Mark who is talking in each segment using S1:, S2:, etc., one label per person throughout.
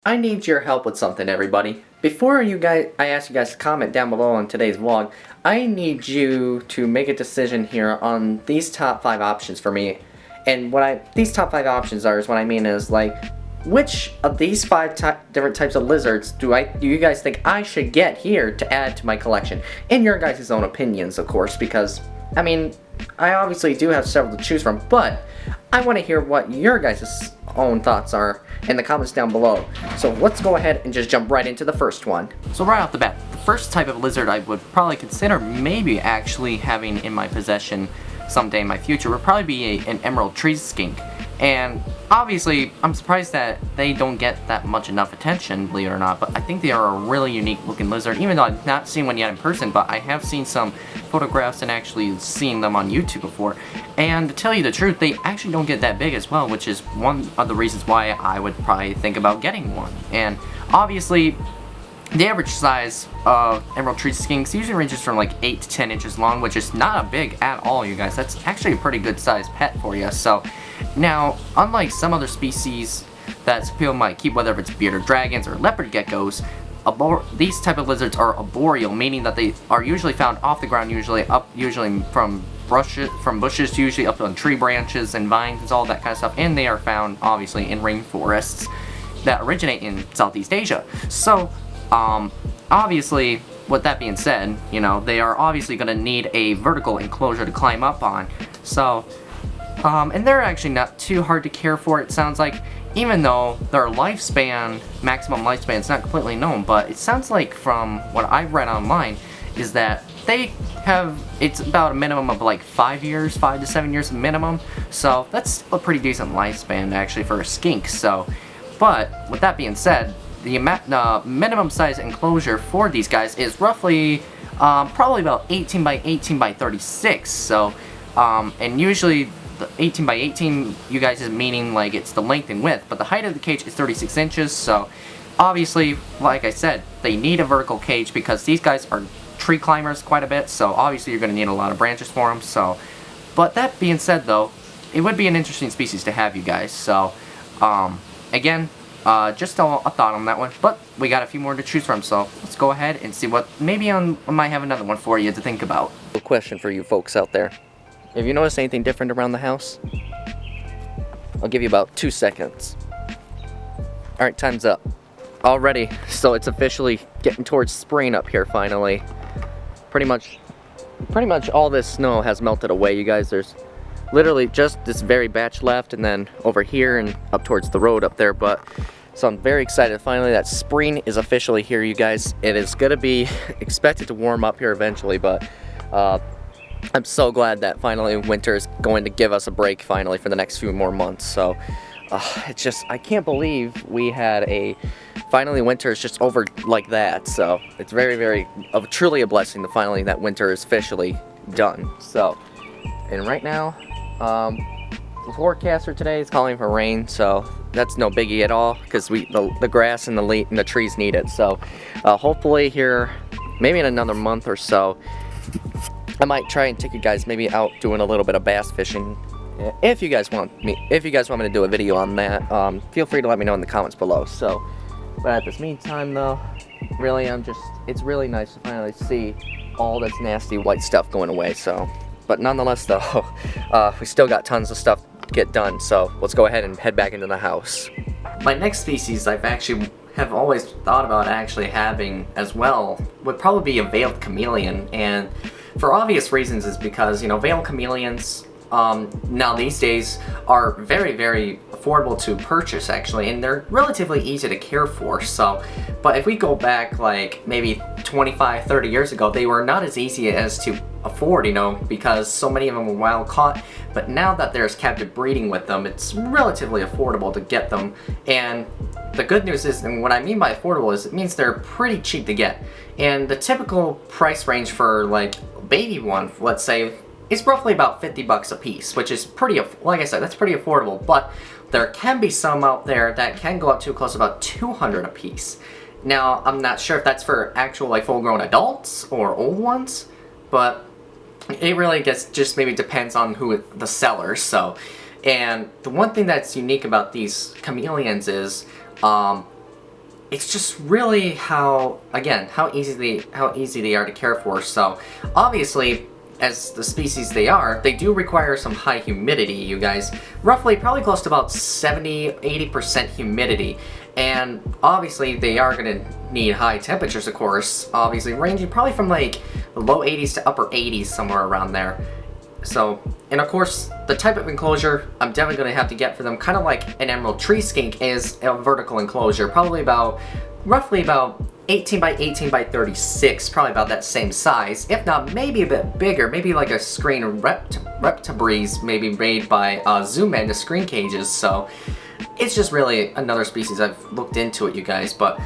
S1: I need your help with something, everybody. I ask you guys to comment down below on today's vlog, I need you to make a decision here on these top 5 options for me. And these top 5 options are, is what I mean is, like, which of these 5 different types of lizards do you guys think I should get here to add to my collection? In your guys' own opinions, of course, because, I mean, I obviously do have several to choose from, but I want to hear what your guys' own thoughts are in the comments down below. So let's go ahead and just jump right into the first one. So right off the bat, the first type of lizard I would probably consider maybe actually having in my possession someday in my future would probably be an emerald tree skink. And obviously, I'm surprised that they don't get that much enough attention, believe it or not, but I think they are a really unique looking lizard, even though I've not seen one yet in person, but I have seen some photographs and actually seen them on YouTube before. And to tell you the truth, they actually don't get that big as well, which is one of the reasons why I would probably think about getting one. And obviously, the average size of emerald tree skinks usually ranges from like 8 to 10 inches long, which is not big at all, you guys. That's actually a pretty good sized pet for you. So now, unlike some other species that people might keep, whether it's bearded dragons or leopard geckos, these type of lizards are arboreal, meaning that they are usually found off the ground, usually from bushes, usually up on tree branches and vines and all that kind of stuff, and they are found obviously in rainforests that originate in Southeast Asia. So obviously, with that being said, you know, they are obviously going to need a vertical enclosure to climb up on. So, and they're actually not too hard to care for, it sounds like, even though their maximum lifespan is not completely known, but it sounds like from what I've read online is that it's about a minimum of like 5 to 7 years minimum, so that's a pretty decent lifespan actually for a skink. So, but with that being said, the minimum size enclosure for these guys is roughly probably about 18 by 18 by 36. So, and usually the 18 by 18, you guys, is meaning like it's the length and width, but the height of the cage is 36 inches. So, obviously, like I said, they need a vertical cage because these guys are tree climbers quite a bit. So, obviously, you're going to need a lot of branches for them. So, but that being said, though, it would be an interesting species to have, you guys. So, again, just a thought on that one, but we got a few more to choose from, so let's go ahead and see maybe I might have another one for you to think about. A question for you folks out there. Have you noticed anything different around the house? I'll give you about 2 seconds. Alright, time's up. Already, so it's officially getting towards spring up here finally. Pretty much all this snow has melted away, you guys. There's literally just this very batch left, and then over here and up towards the road up there. But so I'm very excited finally that spring is officially here, you guys. It is gonna be expected to warm up here eventually, but I'm so glad that finally winter is going to give us a break finally for the next few more months. So it's just, I can't believe we had finally winter is just over like that. So it's truly a blessing to finally that winter is officially done. So, and right now, the forecaster today is calling for rain, so that's no biggie at all because the grass and the trees need it. So hopefully here, maybe in another month or so, I might try and take you guys maybe out doing a little bit of bass fishing. If you guys want me to do a video on that, feel free to let me know in the comments below. So, but at this meantime though, really it's really nice to finally see all this nasty white stuff going away. So, but nonetheless though, we still got tons of stuff to get done. So let's go ahead and head back into the house. My next species have always thought about actually having as well would probably be a veiled chameleon, and for obvious reasons is because, you know, veiled chameleons now these days are very affordable to purchase actually, and they're relatively easy to care for. So, but if we go back like maybe 25-30 years ago, they were not as easy as to afford, you know, because so many of them were wild caught. But now that there's captive breeding with them, it's relatively affordable to get them. And the good news is, and what I mean by affordable is, it means they're pretty cheap to get. And the typical price range for like a baby one, let's say, is roughly about 50 bucks a piece, which is like I said, that's pretty affordable. But there can be some out there that can go up to close to about 200 a piece. Now, I'm not sure if that's for actual like full-grown adults or old ones, but it really just maybe depends on the seller. So, and the one thing that's unique about these chameleons is it's just really how easy they are to care for. So obviously, as the species they are, they do require some high humidity, you guys. Roughly, probably close to about 70-80% humidity. And obviously, they are going to need high temperatures, of course. Obviously, ranging probably from like the low 80s to upper 80s, somewhere around there. So, and of course, the type of enclosure I'm definitely going to have to get for them, kind of like an emerald tree skink, is a vertical enclosure. Probably roughly about 18 by 18 by 36, probably about that same size. If not, maybe a bit bigger, maybe like a screen reptibreeze, maybe made by Zoom Man, the screen cages. So, it's just really another species I've looked into it, you guys. But,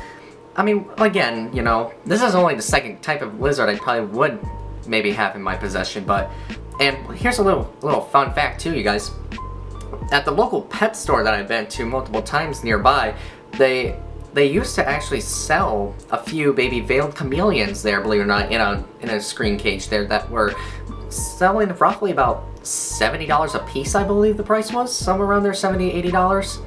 S1: I mean, again, you know, this is only the second type of lizard I probably would maybe have in my possession, but... And here's a little fun fact too, you guys. At the local pet store that I've been to multiple times nearby, they used to actually sell a few baby veiled chameleons there, believe it or not, in a screen cage there that were selling roughly about $70 a piece, I believe the price was, somewhere around there, $70-$80.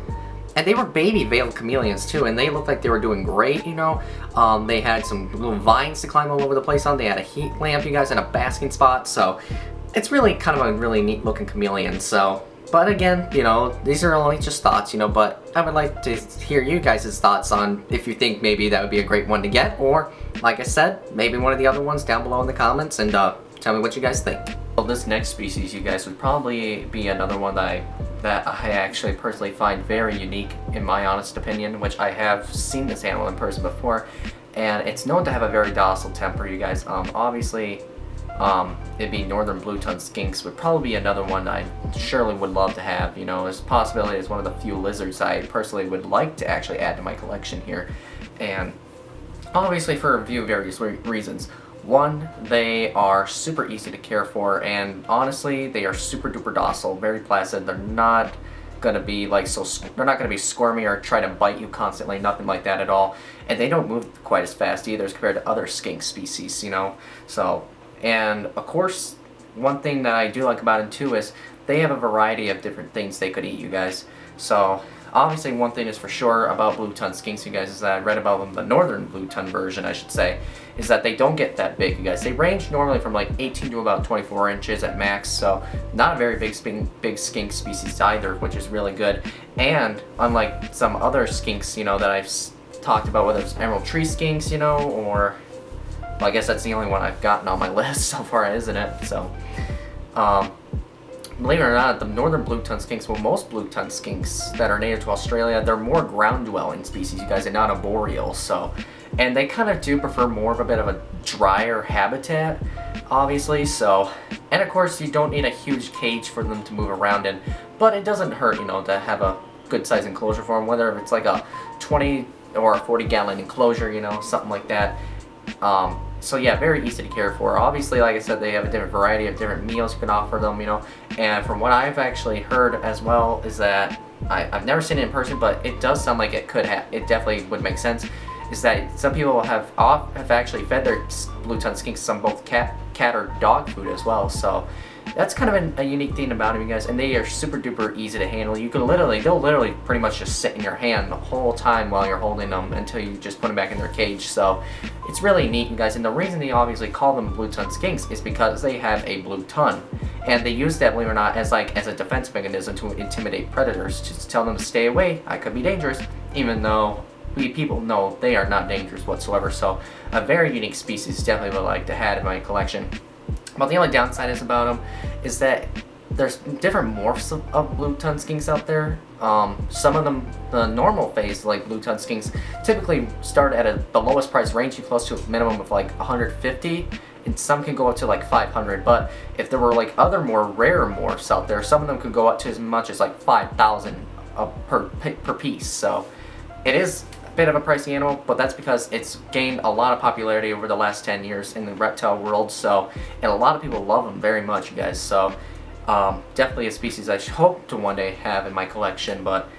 S1: And they were baby veiled chameleons too, and they looked like they were doing great, you know. They had some little vines to climb all over the place on. They had a heat lamp, you guys, and a basking spot. So it's really kind of a really neat looking chameleon. So, but again, you know, these are only just thoughts, you know. But I would like to hear you guys' thoughts on if you think maybe that would be a great one to get, or like I said, maybe one of the other ones down below in the comments, and tell me what you guys think. Well, this next species, you guys, would probably be another one that I actually personally find very unique, in my honest opinion, which I have seen this animal in person before, and it's known to have a very docile temper, you guys. Obviously, it'd be northern blue-tongued skinks would probably be another one I surely would love to have. You know, there's a possibility it's one of the few lizards I personally would like to actually add to my collection here, and obviously for a few various reasons. One, they are super easy to care for, and honestly, they are super duper docile, very placid. They're not gonna be like they're not gonna be squirmy or try to bite you constantly, nothing like that at all. And they don't move quite as fast either as compared to other skink species, you know. So, and of course, one thing that I do like about them too is they have a variety of different things they could eat, you guys. So, obviously, one thing is for sure about blue-tongued skinks, you guys, is that I read about them, the northern blue-tongue version, I should say, is that they don't get that big, you guys. They range normally from like 18 to about 24 inches at max, so not a very big skink species either, which is really good. And unlike some other skinks, you know, that I've talked about, whether it's emerald tree skinks, you know, or, well, I guess that's the only one I've gotten on my list so far, isn't it? So, believe it or not, the northern blue-tongued skinks, well, most blue-tongued skinks that are native to Australia, they're more ground-dwelling species, you guys, and not arboreal, so. And they kind of do prefer more of a bit of a drier habitat, obviously, so. And of course, you don't need a huge cage for them to move around in, but it doesn't hurt, you know, to have a good-sized enclosure for them, whether it's like a 20 or a 40-gallon enclosure, you know, something like that. So yeah, very easy to care for. Obviously, like I said, they have a different variety of different meals you can offer them, you know. And from what I've actually heard as well is that, I've never seen it in person, but it does sound like it definitely would make sense, is that some people have actually fed their blue-tongued skinks some both cat or dog food as well. So that's kind of a unique thing about them, you guys, and they are super duper easy to handle. You can they'll literally pretty much just sit in your hand the whole time while you're holding them until you just put them back in their cage. So it's really neat, you guys, and the reason they obviously call them blue-tongued skinks is because they have a blue tongue, and they use that, believe it or not, as a defense mechanism to intimidate predators, just to tell them to stay away. I could be dangerous, even though we people know they are not dangerous whatsoever. So a very unique species, definitely would like to have in my collection. But the only downside is about them is that there's different morphs of blue-tongued skinks out there. Some of them, the normal phase, like blue-tongued skinks, typically start at the lowest price, ranging close to a minimum of like 150, and some can go up to like 500. But if there were like other more rare morphs out there, some of them could go up to as much as like 5,000 per piece. So it is bit of a pricey animal, but that's because it's gained a lot of popularity over the last 10 years in the reptile world. So, and a lot of people love them very much, you guys. So definitely a species I hope to one day have in my collection. But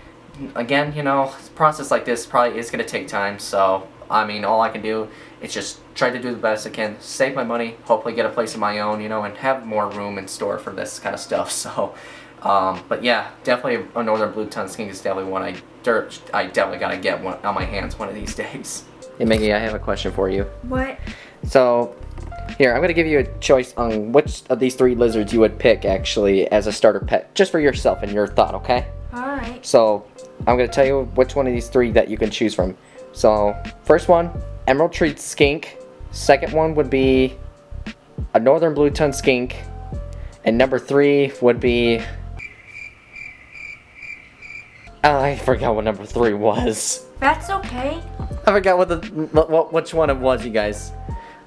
S1: again, you know, a process like this probably is going to take time. So I mean, all I can do is just try to do the best I can, save my money, hopefully get a place of my own, you know, and have more room in store for this kind of stuff. So But yeah, definitely a northern blue tongue skink is definitely one I definitely gotta get one on my hands one of these days. Hey Maggie, I have a question for you.
S2: What?
S1: So, here, I'm gonna give you a choice on which of these 3 lizards you would pick actually as a starter pet, just for yourself and your thought, okay?
S2: Alright.
S1: So, I'm gonna tell you which one of these 3 that you can choose from. So, first one, emerald tree skink. Second one would be a northern blue tongue skink. And number 3 would be... I forgot what number 3 was.
S2: That's okay.
S1: I forgot which one it was, you guys.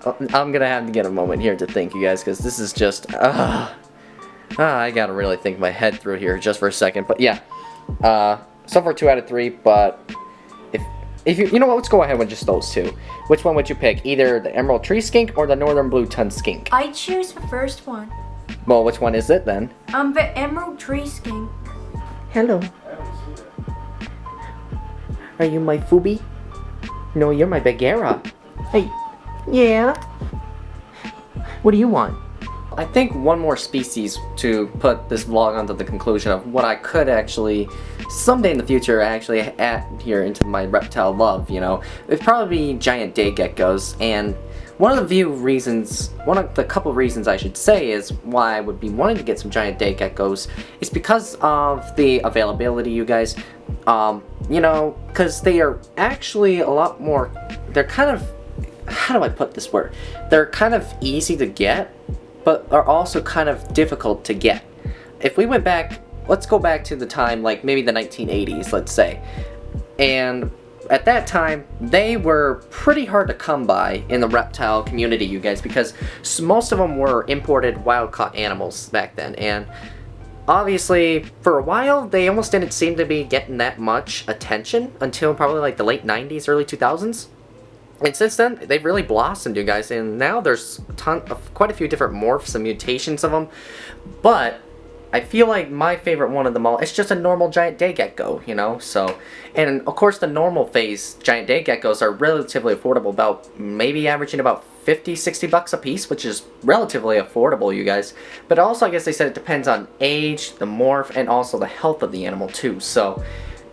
S1: I'm gonna have to get a moment here to think, you guys, because this is just... I gotta really think my head through here just for a second. But yeah, so far 2 out of 3, but... If you know what, let's go ahead with just those 2. Which one would you pick? Either the emerald tree skink or the northern blue tongue skink?
S2: I choose the first one.
S1: Well, which one is it then?
S2: The emerald tree skink.
S1: Hello. Are you my Fubi? No, you're my Bagheera. Hey. Yeah? What do you want? I think one more species to put this vlog onto the conclusion of what I could actually someday in the future actually add here into my reptile love, you know. It'd probably be giant day geckos, and one of the couple reasons I should say is why I would be wanting to get some giant day geckos is because of the availability, you guys. You know, because they are actually a lot more, they're kind of, how do I put this word? They're kind of easy to get, but are also kind of difficult to get. If we went back, let's go back to the time, like maybe the 1980s, let's say. And at that time, they were pretty hard to come by in the reptile community, you guys, because most of them were imported wild-caught animals back then. And obviously, for a while, they almost didn't seem to be getting that much attention until probably like the late 90s, early 2000s. And since then, they've really blossomed, you guys, and now there's quite a few different morphs and mutations of them. But I feel like my favorite one of them all is just a normal giant day gecko, you know. So, and of course, the normal phase giant day geckos are relatively affordable, about maybe averaging about 50-60 bucks a piece, which is relatively affordable, you guys. But also, I guess they said it depends on age, the morph, and also the health of the animal too. So,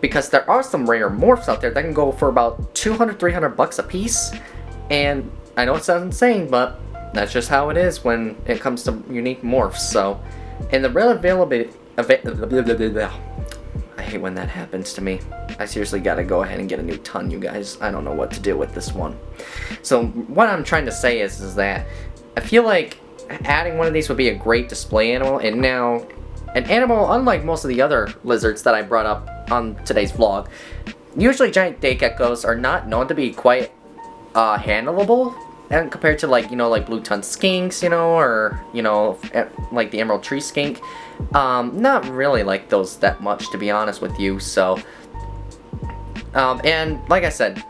S1: because there are some rare morphs out there that can go for about 200-300 bucks a piece, and I know it sounds insane, but that's just how it is when it comes to unique morphs. So, and the real availability, I hate when that happens to me. I seriously gotta go ahead and get a new ton, you guys. I don't know what to do with this one. So what I'm trying to say is that I feel like adding one of these would be a great display animal, and now an animal, unlike most of the other lizards that I brought up on today's vlog, usually giant day geckos are not known to be quite handleable, and compared to like, you know, like blue tongue skinks, you know, or, you know, like the emerald tree skink. Not really like those that much, to be honest with you. So and like I said,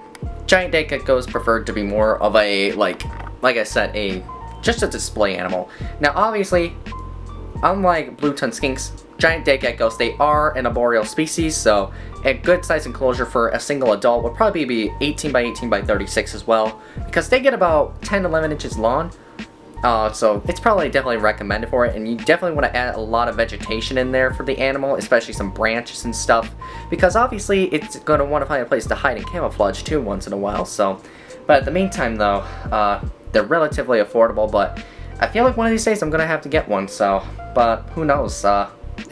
S1: giant day geckos preferred to be more of a like I said, just a display animal. Now obviously, unlike blue tongue skinks, giant day geckos, they are an arboreal species, so a good size enclosure for a single adult would probably be 18 by 18 by 36 as well, because they get about 10-11 inches long. So it's probably definitely recommended for it, and you definitely want to add a lot of vegetation in there for the animal, especially some branches and stuff, because obviously it's going to want to find a place to hide and camouflage too once in a while. So, but at the meantime though, they're relatively affordable, but I feel like one of these days I'm going to have to get one, so, but who knows,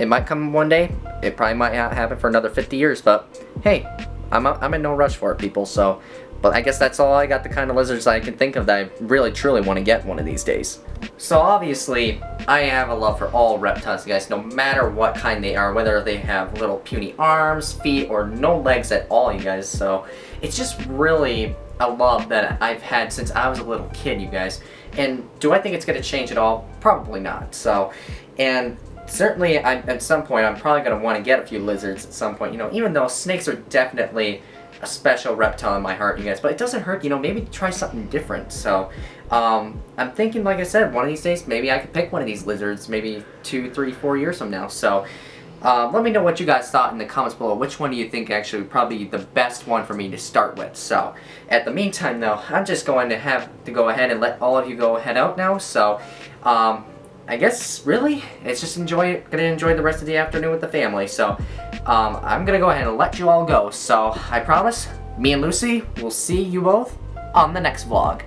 S1: it might come one day, it probably might not happen for another 50 years, but hey, I'm in no rush for it, people, so. But I guess that's all I got, the kind of lizards I can think of that I really truly want to get one of these days. So obviously, I have a love for all reptiles, guys, no matter what kind they are, whether they have little puny arms, feet, or no legs at all, you guys. So it's just really a love that I've had since I was a little kid, you guys. And do I think it's going to change at all? Probably not. So, and certainly at some point I'm probably going to want to get a few lizards at some point, you know, even though snakes are definitely a special reptile in my heart, you guys, but it doesn't hurt, you know, maybe try something different. So I'm thinking, like I said, one of these days maybe I could pick one of these lizards, maybe 2, 3, 4 years from now. So let me know what you guys thought in the comments below. Which one do you think actually would probably be the best one for me to start with? So at the meantime though, I'm just going to have to go ahead and let all of you go head out now. So I guess really, it's just gonna enjoy the rest of the afternoon with the family. So I'm gonna go ahead and let you all go. So I promise, me and Lucy will see you both on the next vlog.